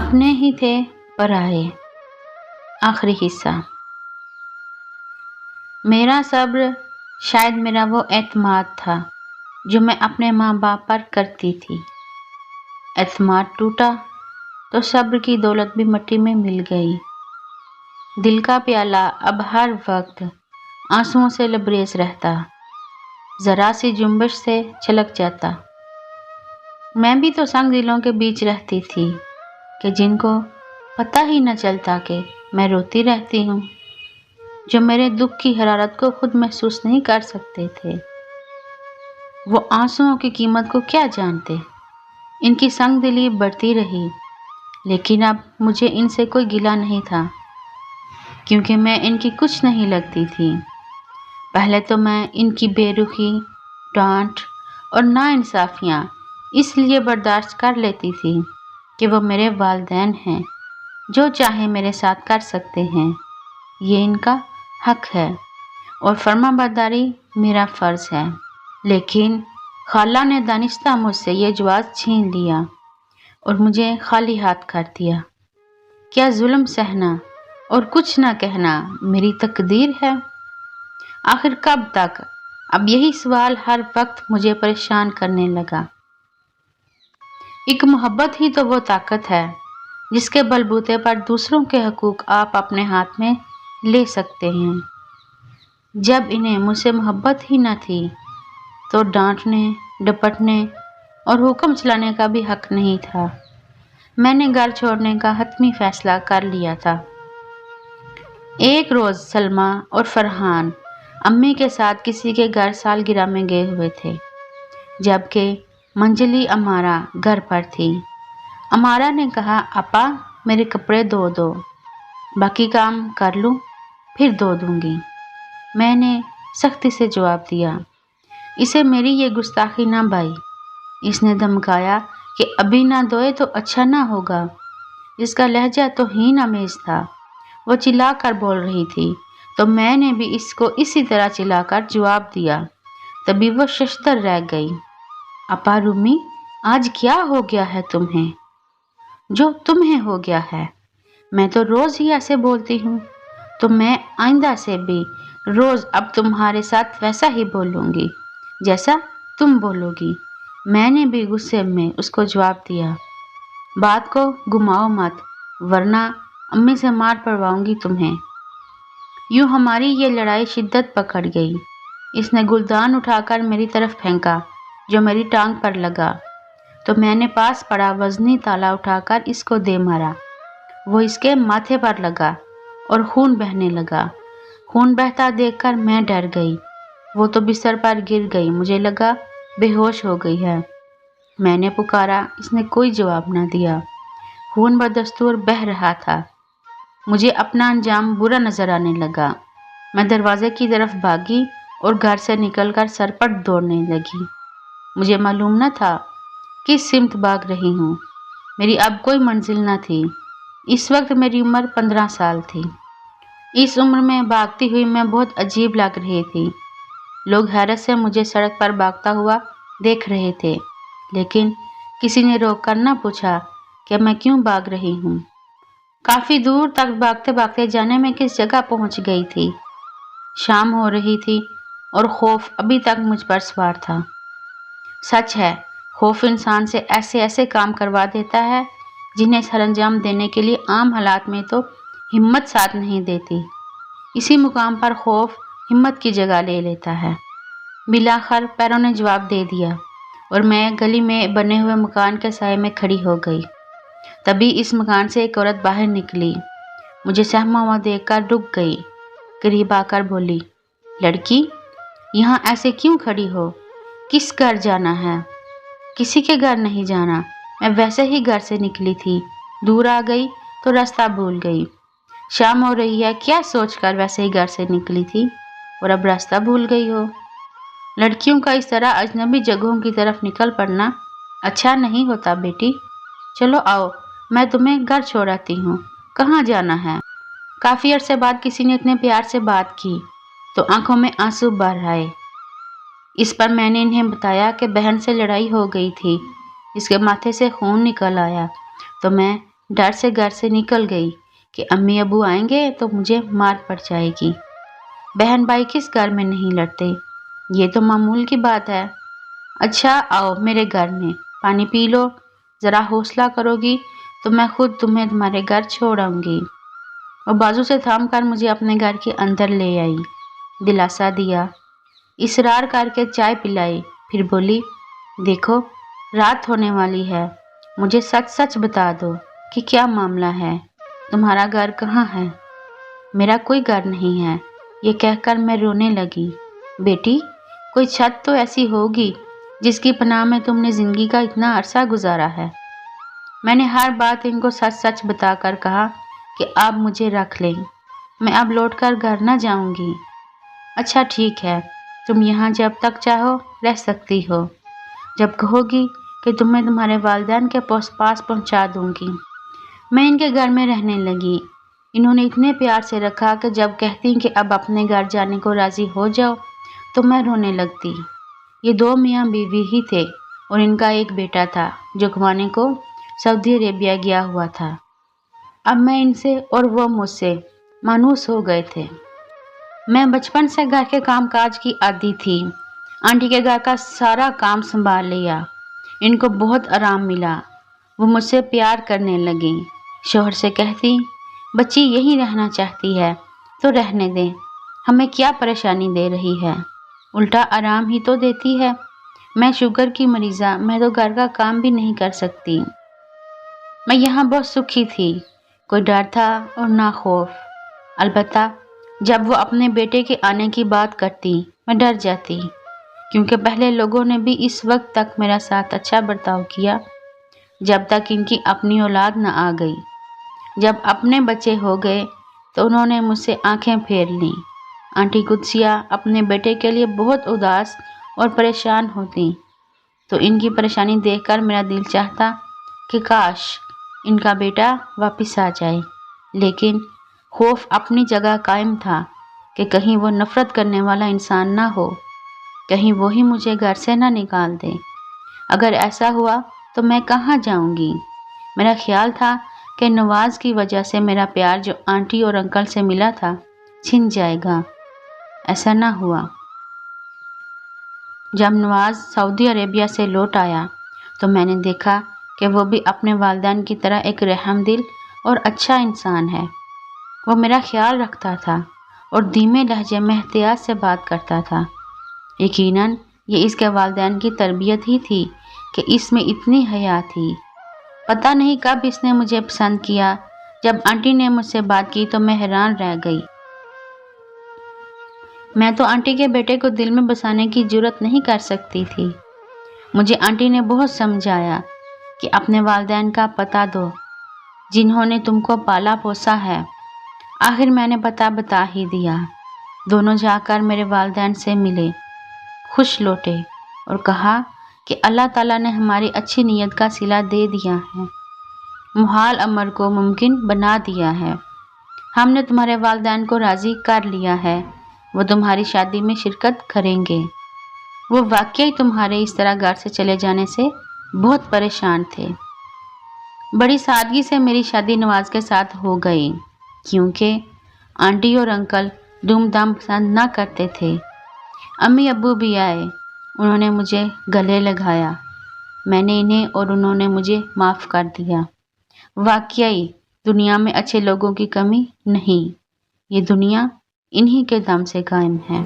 अपने ही थे पराए। आखिरी हिस्सा। मेरा सब्र शायद मेरा वो एतमाद था जो मैं अपने माँ बाप पर करती थी। एतमाद टूटा तो सब्र की दौलत भी मिट्टी में मिल गई। दिल का प्याला अब हर वक्त आंसुओं से लबरेज रहता, जरा सी जुम्बिश से छलक जाता। मैं भी तो संग दिलों के बीच रहती थी कि जिनको पता ही न चलता कि मैं रोती रहती हूँ, जो मेरे दुख की हरारत को खुद महसूस नहीं कर सकते थे। वो आंसुओं की कीमत को क्या जानते। इनकी संग दिली बढ़ती रही, लेकिन अब मुझे इनसे कोई गिला नहीं था, क्योंकि मैं इनकी कुछ नहीं लगती थी। पहले तो मैं इनकी बेरुखी, डांट और नाइंसाफियाँ इसलिए बर्दाश्त कर लेती थी कि वो मेरे वालिदैन हैं, जो चाहे मेरे साथ कर सकते हैं। ये इनका हक है और फर्माबरदारी मेरा फ़र्ज़ है। लेकिन खाला ने दानिस्ता मुझसे ये जवाब छीन लिया और मुझे खाली हाथ कर दिया। क्या जुल्म सहना और कुछ ना कहना मेरी तकदीर है? आखिर कब तक? अब यही सवाल हर वक्त मुझे परेशान करने लगा। एक मोहब्बत ही तो वो ताकत है जिसके बलबूते पर दूसरों के हकूक आप अपने हाथ में ले सकते हैं। जब इन्हें मुझसे मोहब्बत ही न थी तो डांटने, डपटने और हुक्म चलाने का भी हक नहीं था। मैंने घर छोड़ने का हतमी फैसला कर लिया था। एक रोज़ सलमा और फरहान अम्मी के साथ किसी के घर सालगिरह में गए हुए थे, जबकि मंजली अमारा घर पर थी। अमारा ने कहा, अपा मेरे कपड़े धो दो, बाकी काम कर लूँ फिर धो दूँगी। मैंने सख्ती से जवाब दिया, इसे मेरी ये गुस्ताखी ना भाई। इसने धमकाया कि अभी ना धोए तो अच्छा ना होगा। इसका लहजा तो हीन आमेज था। वो चिल्ला कर बोल रही थी तो मैंने भी इसको इसी तरह चिल्लाकर जवाब दिया। तभी वो शशदर रह गई। अपा रूमी, आज क्या हो गया है तुम्हें? जो तुम्हें हो गया है, मैं तो रोज़ ही ऐसे बोलती हूँ, तो मैं आइंदा से भी रोज़ अब तुम्हारे साथ वैसा ही बोलूँगी जैसा तुम बोलोगी। मैंने भी गुस्से में उसको जवाब दिया, बात को घुमाओ मत, वरना अम्मी से मार पड़वाऊंगी तुम्हें। यूँ हमारी ये लड़ाई शिद्दत पकड़ गई। इसने गुलदान उठाकर मेरी तरफ फेंका जो मेरी टांग पर लगा, तो मैंने पास पड़ा वजनी ताला उठाकर इसको दे मारा। वो इसके माथे पर लगा और खून बहने लगा। खून बहता देखकर मैं डर गई। वो तो बिस्तर पर गिर गई। मुझे लगा बेहोश हो गई है। मैंने पुकारा, इसने कोई जवाब न दिया। खून बदस्तूर बह रहा था। मुझे अपना अंजाम बुरा नजर आने लगा। मैं दरवाजे की तरफ भागी और घर से निकलकर सरपट दौड़ने लगी। मुझे मालूम न था किस सिमत भाग रही हूँ। मेरी अब कोई मंजिल न थी। इस वक्त मेरी उम्र 15 साल थी। इस उम्र में भागती हुई मैं बहुत अजीब लग रही थी। लोग हैरत से मुझे सड़क पर भागता हुआ देख रहे थे, लेकिन किसी ने रोक कर न पूछा कि मैं क्यों भाग रही हूँ। काफ़ी दूर तक भागते भागते जाने में किस जगह पहुँच गई थी। शाम हो रही थी और खौफ अभी तक मुझ पर सवार था। सच है, खौफ इंसान से ऐसे ऐसे काम करवा देता है जिन्हें सरंजाम देने के लिए आम हालात में तो हिम्मत साथ नहीं देती। इसी मुकाम पर खौफ हिम्मत की जगह ले लेता है। बिलाखिर पैरों ने जवाब दे दिया और मैं गली में बने हुए मकान के साए में खड़ी हो गई। तभी इस मकान से एक औरत बाहर निकली। मुझे सहमा हुआ देखकर रुक गई। करीब आकर बोली, लड़की, यहाँ ऐसे क्यों खड़ी हो? किस घर जाना है? किसी के घर नहीं जाना। मैं वैसे ही घर से निकली थी। दूर आ गई तो रास्ता भूल गई। शाम हो रही है क्या सोचकर वैसे ही घर से निकली थी और अब रास्ता भूल गई हो। लड़कियों का इस तरह अजनबी जगहों की तरफ निकल पड़ना अच्छा नहीं होता बेटी। चलो आओ, मैं तुम्हें घर छोड़ाती हूँ। कहाँ जाना है? काफ़ी अरसे बाद किसी ने इतने प्यार से बात की तो आंखों में आंसू भर आए। इस पर मैंने इन्हें बताया कि बहन से लड़ाई हो गई थी, इसके माथे से खून निकल आया, तो मैं डर से घर से निकल गई कि अम्मी अबू आएंगे तो मुझे मार पड़ जाएगी। बहन भाई किस घर में नहीं लड़ते, ये तो मामूल की बात है। अच्छा आओ मेरे घर में, पानी पी लो, ज़रा हौसला करोगी तो मैं खुद तुम्हें तुम्हारे घर छोड़ आऊँगी। और बाजू से थाम कर मुझे अपने घर के अंदर ले आई, दिलासा दिया, इसरार करके चाय पिलाई, फिर बोली, देखो रात होने वाली है, मुझे सच सच बता दो कि क्या मामला है, तुम्हारा घर कहाँ है। मेरा कोई घर नहीं है, ये कहकर मैं रोने लगी। बेटी, कोई छत तो ऐसी होगी जिसकी पनाह में तुमने ज़िंदगी का इतना अरसा गुजारा है। मैंने हर बात इनको सच सच बताकर कहा कि आप मुझे रख लें, मैं अब लौटकर घर न जाऊंगी। अच्छा ठीक है, तुम यहाँ जब तक चाहो रह सकती हो, जब कहोगी कि तुम्हें तुम्हारे वालिदैन के पास पहुँचा दूंगी। मैं इनके घर में रहने लगी। इन्होंने इतने प्यार से रखा कि जब कहती कि अब अपने घर जाने को राज़ी हो जाओ तो मैं रोने लगती। ये 2 मियाँ बीवी ही थे और इनका एक बेटा था जो कमाने को सऊदी अरेबिया गया हुआ था। अब मैं इनसे और वो मुझसे मायूस हो गए थे। मैं बचपन से घर के कामकाज की आदी थी। आंटी के घर का सारा काम संभाल लिया। इनको बहुत आराम मिला। वो मुझसे प्यार करने लगी। शौहर से कहती, बच्ची यहीं रहना चाहती है तो रहने दें, हमें क्या परेशानी दे रही है, उल्टा आराम ही तो देती है। मैं शुगर की मरीज़ा, मैं तो घर का काम भी नहीं कर सकती। मैं यहाँ बहुत सुखी थी, कोई डर था और ना खौफ। अलबत्ता जब वो अपने बेटे के आने की बात करती मैं डर जाती, क्योंकि पहले लोगों ने भी इस वक्त तक मेरा साथ अच्छा बर्ताव किया जब तक इनकी अपनी औलाद न आ गई। जब अपने बच्चे हो गए तो उन्होंने मुझसे आंखें फेर लीं। आंटी कुदसिया अपने बेटे के लिए बहुत उदास और परेशान होती, तो इनकी परेशानी देखकर मेरा दिल चाहता कि काश इनका बेटा वापस आ जाए। लेकिन खौफ अपनी जगह कायम था कि कहीं वो नफ़रत करने वाला इंसान ना हो, कहीं वो ही मुझे घर से ना निकाल दे। अगर ऐसा हुआ तो मैं कहाँ जाऊंगी। मेरा ख्याल था कि नवाज़ की वजह से मेरा प्यार जो आंटी और अंकल से मिला था छिन जाएगा। ऐसा ना हुआ। जब नवाज़ सऊदी अरेबिया से लौट आया तो मैंने देखा कि वो भी अपने वालिदैन की तरह एक रहमदिल और अच्छा इंसान है। वो मेरा ख्याल रखता था और धीमे लहजे में एहतियात से बात करता था। यकीनन ये इसके वालिदैन की तरबियत ही थी कि इसमें इतनी हया थी। पता नहीं कब इसने मुझे पसंद किया। जब आंटी ने मुझसे बात की तो मैं हैरान रह गई। मैं तो आंटी के बेटे को दिल में बसाने की जुर्रत नहीं कर सकती थी। मुझे आंटी ने बहुत समझाया कि अपने वालिदैन का पता दो जिन्होंने तुमको पाला पोसा है। आखिर मैंने पता बता ही दिया। दोनों जाकर मेरे वालिदैन से मिले, खुश लौटे और कहा कि अल्लाह ताला ने हमारी अच्छी नीयत का सिला दे दिया है, मुहाल अमर को मुमकिन बना दिया है। हमने तुम्हारे वालिदैन को राज़ी कर लिया है, वो तुम्हारी शादी में शिरकत करेंगे। वो वाकई तुम्हारे इस तरह घर से चले जाने से बहुत परेशान थे। बड़ी सादगी से मेरी शादी नवाज़ के साथ हो गई, क्योंकि आंटी और अंकल धूमधाम पसंद ना करते थे। अम्मी अब्बू भी आए, उन्होंने मुझे गले लगाया। मैंने इन्हें और उन्होंने मुझे माफ़ कर दिया। वाकई दुनिया में अच्छे लोगों की कमी नहीं, ये दुनिया इन्हीं के दम से कायम है।